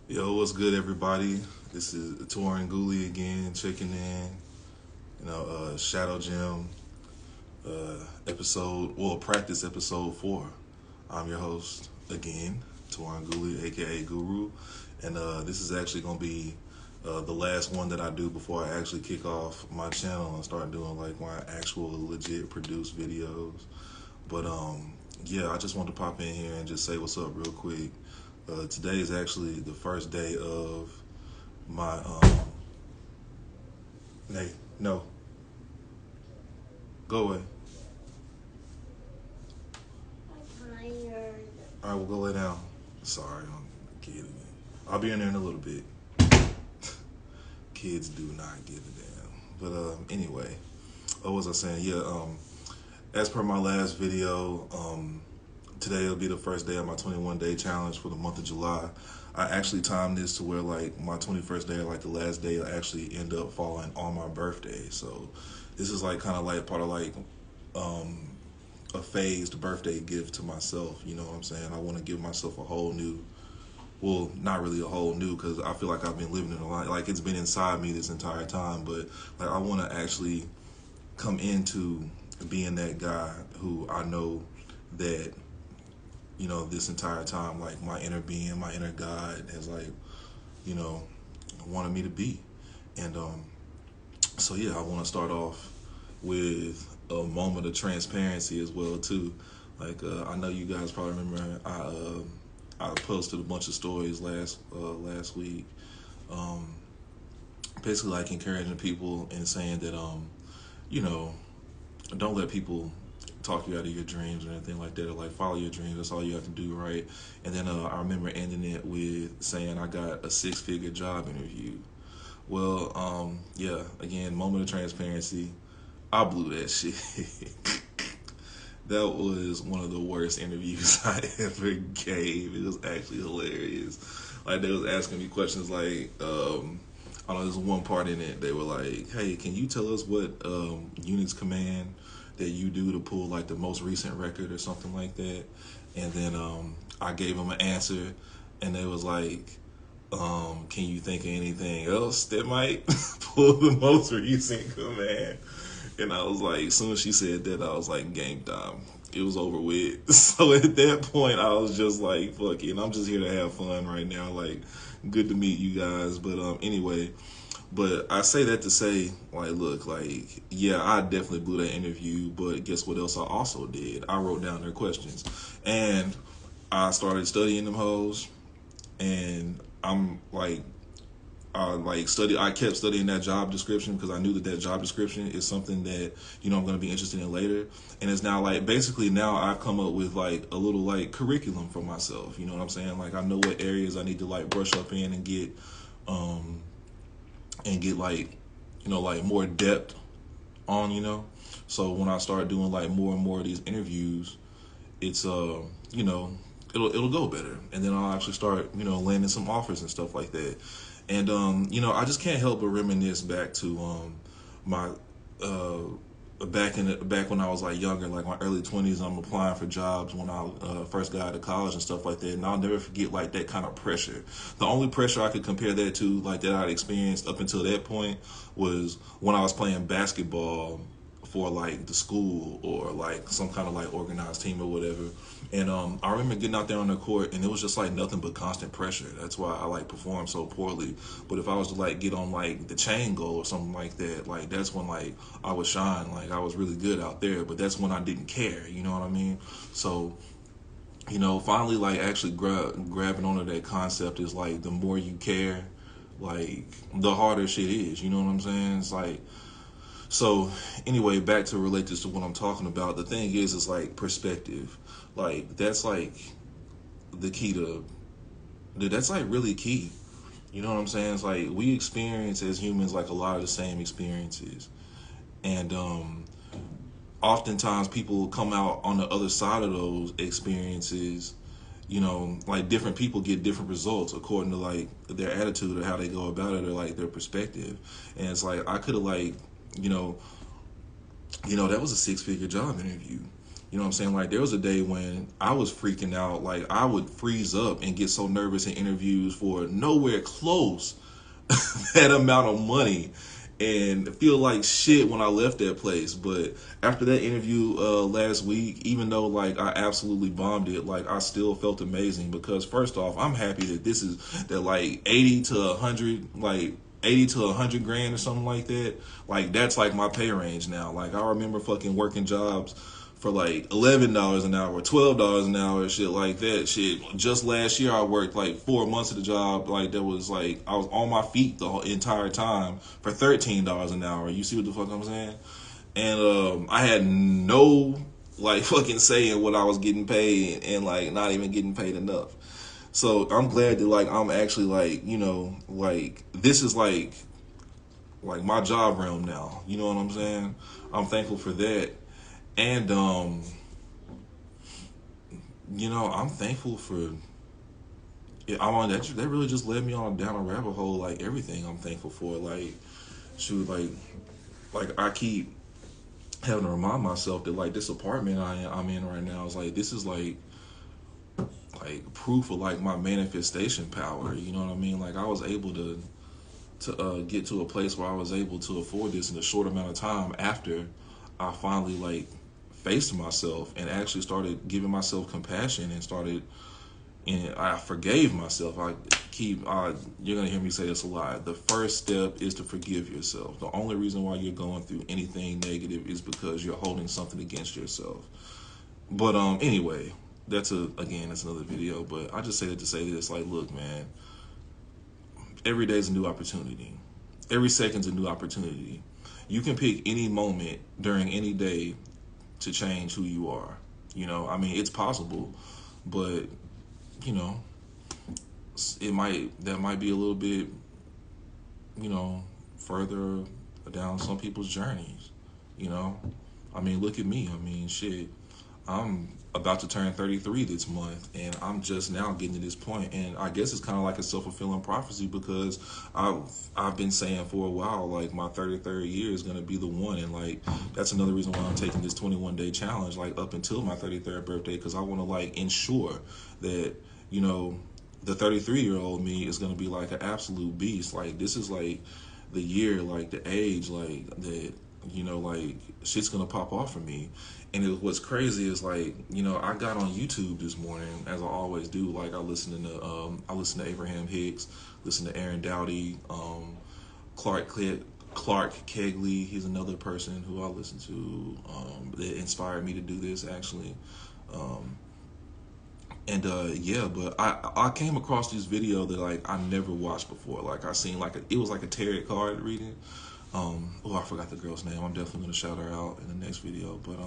Yo, what's good, everybody? This is Torin Gooley again, checking in. Shadow Gym practice episode 4. I'm your host again, Torin Gooley, aka Guru, and this is actually gonna be the last one that I do before I actually kick off my channel and start doing like my actual legit produced videos. But yeah, I just wanted to pop in here and just say what's up real quick. Today is actually the first day of my Nay, no, go away. All right, we'll go lay down. Sorry, I'm kidding. I'll be in there in a little bit. Kids do not give a damn. But anyway, what was I saying? Yeah, as per my last video, today will be the first day of my 21-day challenge for the month of July. I actually timed this to where like my 21st day, or like the last day, will actually end up falling on my birthday. So this is like kind of like part of like um, a phased birthday gift to myself. You know what I'm saying? I want to give myself a whole new, well, not really a whole new, because I feel like I've been living in a lot, like it's been inside me this entire time. But like I want to actually come into being that guy who I know that, you know, this entire time, like my inner being, my inner God has like, you know, wanted me to be. And so yeah, I want to start off with a moment of transparency as well too. Like I know you guys probably remember I posted a bunch of stories last week, um, basically like encouraging people and saying that you know, don't let people talk you out of your dreams or anything like that, or like follow your dreams. That's all you have to do, right? And then I remember ending it with saying I got a six-figure job interview. Well, yeah, again, moment of transparency. I blew that shit. That was one of the worst interviews I ever gave. It was actually hilarious. Like they was asking me questions like, I don't know, there's one part in it. They were like, "Hey, can you tell us what Unix command that you do to pull like the most recent record or something like that?" And then I gave them an answer, and they was like, "Can you think of anything else that might pull the most recent command?" And I was like, as soon as she said that, I was like, game time. It was over with. So at that point, I was just like, fuck it. I'm just here to have fun right now. Like, good to meet you guys. But anyway, but I say that to say, like, look, like, yeah, I definitely blew that interview. But guess what else I also did? I wrote down their questions. And I started studying them hoes. And I'm like, I kept studying that job description because I knew that that job description is something that, you know, I'm going to be interested in later. And it's now like basically now I've come up with like a little like curriculum for myself. You know what I'm saying? Like I know what areas I need to like brush up in um and get like, you know, like more depth on, you know. So when I start doing like more and more of these interviews, it's you know, it'll go better, and then I'll actually start, you know, landing some offers and stuff like that. And you know, I just can't help but reminisce back to my uh back when I was like younger, like my early 20s. I'm applying for jobs when I first got out of college and stuff like that, and I'll never forget like that kind of pressure. The only pressure I could compare that to, like that I'd experienced up until that point, was when I was playing basketball for like the school or like some kind of like organized team or whatever. And I remember getting out there on the court, and it was just like nothing but constant pressure. That's why I like performed so poorly. But if I was to like get on like the chain goal or something like that, like that's when like I would shine. Like I was really good out there, but that's when I didn't care. You know what I mean? So you know, finally like actually grabbing onto that concept is like the more you care, like the harder shit is. You know what I'm saying? It's like, so anyway, back to relate this to what I'm talking about. The thing is like perspective. Like that's like the key to, dude, that's like really key. You know what I'm saying? It's like we experience as humans like a lot of the same experiences. And oftentimes people come out on the other side of those experiences, you know, like different people get different results according to like their attitude or how they go about it or like their perspective. And it's like I could have like, you know, that was a six-figure job interview. You know what I'm saying? Like there was a day when I was freaking out. Like I would freeze up and get so nervous in interviews for nowhere close that amount of money, and feel like shit when I left that place. But after that interview last week, even though like I absolutely bombed it, like I still felt amazing because first off, I'm happy that this is that like 80 to 100, like 80 to 100 grand or something like that. Like that's like my pay range now. Like I remember fucking working jobs for like $11 an hour, $12 an hour, shit like that. Shit, just last year I worked like 4 months of the job. Like that was like I was on my feet the whole entire time for $13 an hour. You see what the fuck I'm saying? And I had no like fucking say in what I was getting paid, and like not even getting paid enough. So I'm glad that like I'm actually like, you know, like this is like my job realm now. You know what I'm saying? I'm thankful for that. And you know, I'm thankful for yeah, I'm on that really just led me on down a rabbit hole, like everything I'm thankful for. Like shoot, like I keep having to remind myself that like this apartment I'm in right now is like this is like proof of like my manifestation power. You know what I mean? Like I was able to get to a place where I was able to afford this in a short amount of time after I finally like faced myself and actually started giving myself compassion and started and I forgave myself. You're gonna hear me say this a lot. The first step is to forgive yourself. The only reason why you're going through anything negative is because you're holding something against yourself. But anyway, that's another video. But I just say that to say this, like, look, man, every day is a new opportunity. Every second's a new opportunity. You can pick any moment during any day to change who you are. You know, I mean, it's possible, but you know, that might be a little bit, you know, further down some people's journeys. You know, I mean, look at me. I mean, shit. I'm about to turn 33 this month, and I'm just now getting to this point. And I guess it's kind of like a self-fulfilling prophecy because I've been saying for a while, like my 33rd year is gonna be the one, and like that's another reason why I'm taking this 21-day challenge, like up until my 33rd birthday, because I want to like ensure that you know the 33-year-old me is gonna be like an absolute beast. Like this is like the year, like the age, like that. You know, like shit's gonna pop off for me. And what's crazy is like, you know, I got on YouTube this morning as I always do. Like I listen to Abraham Hicks, listen to Aaron Dowdy, Clark Kegley. He's another person who I listen to that inspired me to do this actually. Um, and yeah, but I came across this video that like I never watched before. Like I seen like it was like a tarot card reading. Oh, I forgot the girl's name. I'm definitely gonna shout her out in the next video. But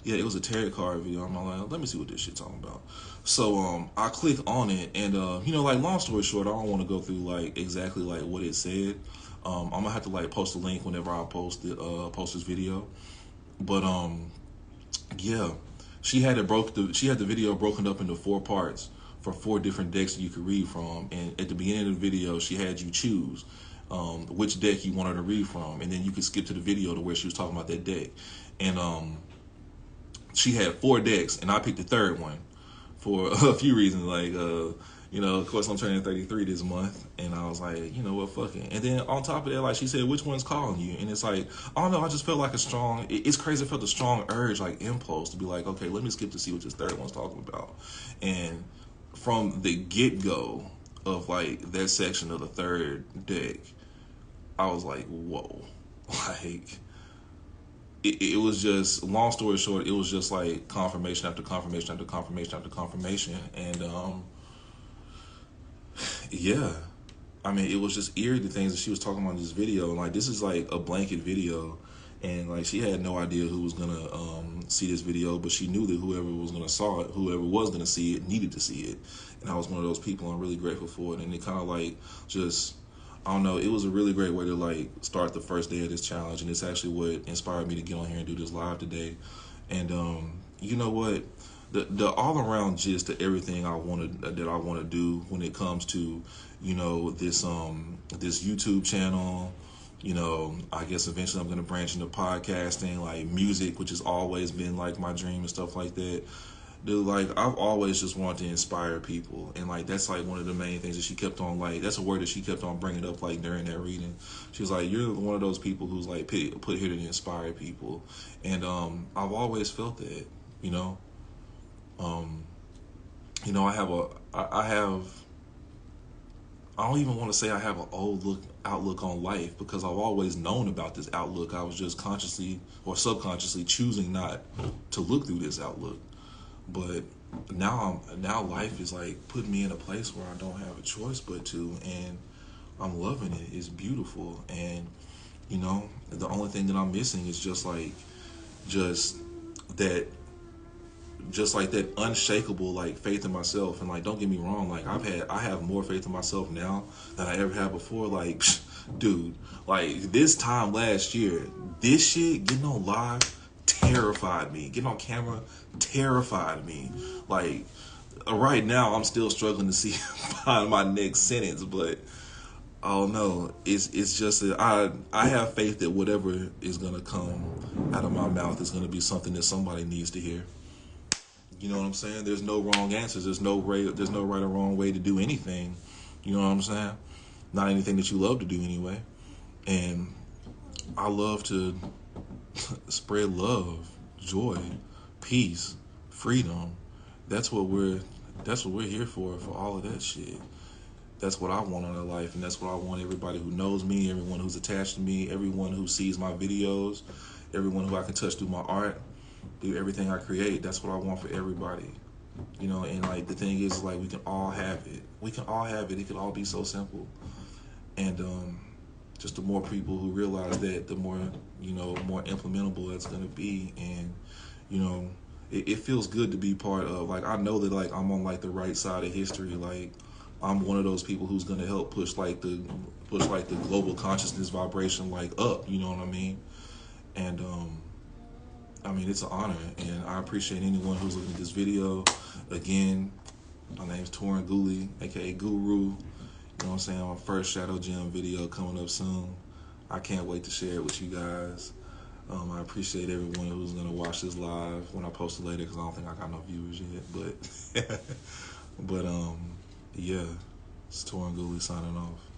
yeah, it was a tarot card video. I'm like, let me see what this shit's talking about. So I click on it, and you know, like long story short, I don't want to go through like exactly like what it said. I'm gonna have to like post a link whenever I post this video. But yeah, she had the video broken up into 4 parts for 4 different decks that you could read from. And at the beginning of the video, she had you choose which deck you wanted to read from, and then you could skip to the video to where she was talking about that deck. And she had 4 decks, and I picked the third one for a few reasons. Like, you know, of course, I'm turning 33 this month, and I was like, you know what, fuck it. And then on top of that, like she said, which one's calling you? And it's like, I don't know, I just felt like it's crazy. I felt a strong urge, like impulse, to be like, okay, let me skip to see what this third one's talking about. And from the get go of like that section of the third deck, I was like, whoa, like it was just, long story short, it was just like confirmation after confirmation after confirmation after confirmation. And yeah, I mean, it was just eerie, the things that she was talking about in this video. And like, this is like a blanket video, and like she had no idea who was gonna see this video, but she knew that whoever was gonna see it needed to see it. And I was one of those people. I'm really grateful for it. And it kind of like just, I don't know, it was a really great way to like start the first day of this challenge. And it's actually what inspired me to get on here and do this live today. And you know what, the all around gist to everything I want to do when it comes to, you know, this YouTube channel, You know, I guess eventually I'm gonna branch into podcasting, like music, which has always been like my dream and stuff like that. Dude, like I've always just wanted to inspire people, and like that's like one of the main things that she kept on like. That's a word that she kept on bringing up like during that reading. She was like, "You're one of those people who's like put here to inspire people," and I've always felt that. You know, um, I have I have I don't even want to say I have an old outlook on life because I've always known about this outlook. I was just consciously or subconsciously choosing not to look through this outlook. But now life is like putting me in a place where I don't have a choice but to, and I'm loving it. It's beautiful, and the only thing that I'm missing is just that just like that unshakable like faith in myself. And like, don't get me wrong, like I have more faith in myself now than I ever had before. Like dude, like this time last year, this shit getting on live terrified me, getting on camera terrified me. Like right now I'm still struggling to see find my next sentence, but oh no, it's just that I have faith that whatever is gonna come out of my mouth is gonna be something that somebody needs to hear. You know what I'm saying? There's no wrong answers. There's no right or wrong way to do anything. You know what I'm saying? Not anything that you love to do anyway. And I love to spread love, joy, peace, freedom. That's what we're here for all of that shit. That's what I want in our life, and that's what I want everybody who knows me, everyone who's attached to me, everyone who sees my videos, everyone who I can touch through my art, through everything I create. That's what I want for everybody. And like the thing is, like we can all have it. We can all have it. It could all be so simple. And just the more people who realize that, the more more implementable it's gonna be. And it feels good to be part of. Like I know that like I'm on like the right side of history. Like I'm one of those people who's gonna help push the global consciousness vibration like up. You know what I mean? And I mean, it's an honor, and I appreciate anyone who's looking at this video. Again, my name's Torin Guli, aka Guru. You know what I'm saying? My first Shadow Gem video coming up soon. I can't wait to share it with you guys. I appreciate everyone who's gonna watch this live when I post it later, because I don't think I got no viewers yet. But, but yeah, it's Torin Guli signing off.